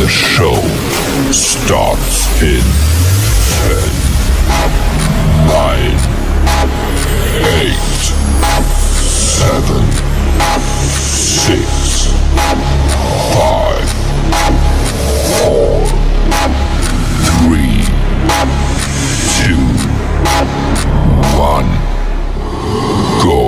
show starts in 10, 9, 8, 7, 6, 5, 4, 3, 2, 1, go.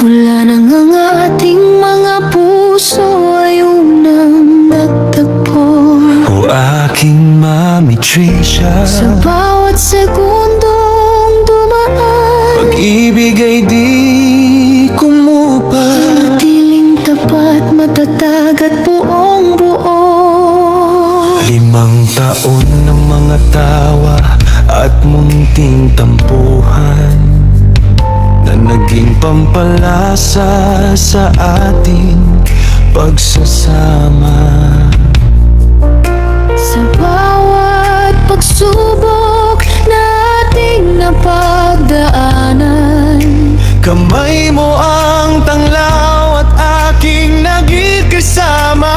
Mula nang ang ating mga puso ay unang nagtagpo. O aking Mami Tricia, Sa bawat segundong dumaan, pag-ibig ay di kumupa. tiling tapat, matatag at buong buo. 5 taon ng mga tawa at munting tampuhan na naging pampalasa sa ating pagsasama. Sa bawat pagsubok na ating napagdaanan, Kamay mo ang tanglaw at aking naging kasama.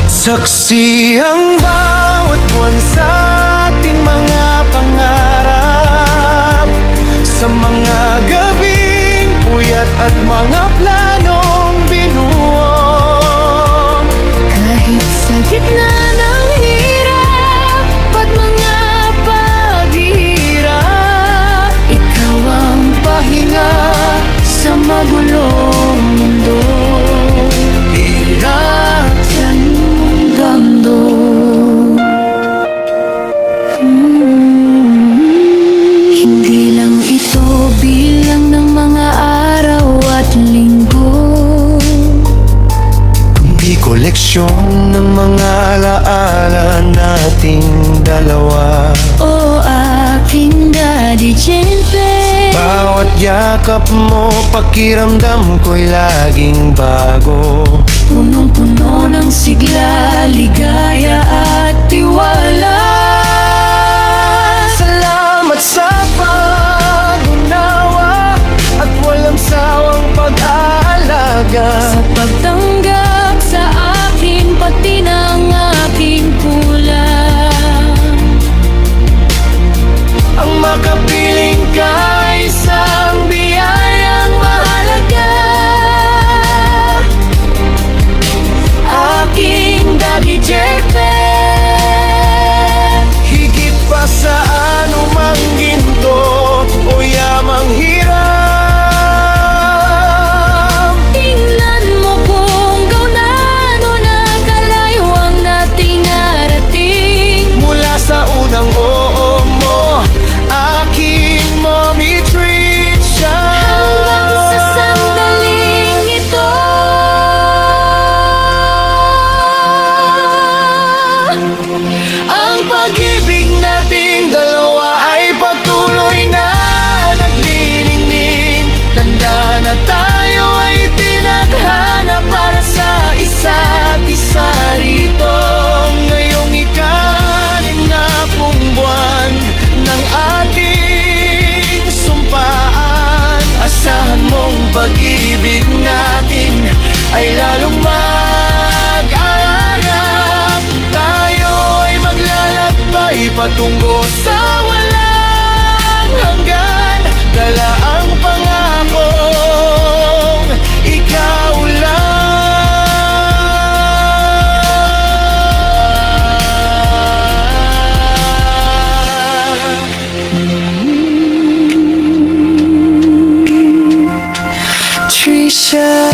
Saksi ang bawat buwan sa ating mga pangarap, sa mga gabing puyat at mga planong binuo. kahit sa gitna ng hirap at mga paghihirap, ikaw ang pahinga sa magulong mundo. Hirap sa mundo. Hindi lang ito bilang ng mga araw at linggo, Kundi koleksyon ng mga alaala nating dalawa. o aking Daddy Jenpe. Bawat yakap mo, pakiramdam ko'y laging bago. Punong-puno ng sigla, ligaya at tiwala. Salamat sa pag-unawa at walang sawang pag-aalaga. Sa pagtanggap sa akin, pati ng aking kulang. Ang makapiling ka ay isang biyayang mahalaga. Aking Daddy Jenpe. Higit pa sa anumang ginto o yamang hirap. Tingnan mo kung gaano na kalayo ang nating narating. Mula sa unang oo mo, aking Mommy Tricia, Hanggang sa sandaling ito, ang pag-ibig nating dalawa ay patuloy na nagniningning. Tanda na tayo ay tinaghana para sa isa't isa rito. Ngayong ika-10 buwan ng ating sumpaan, asahan mong pag-ibig natin ay lalong mag-aarap. Tayo ay maglalakbay patungo sa walang hanggan. Dala ang pangakong ikaw lang. Tricia.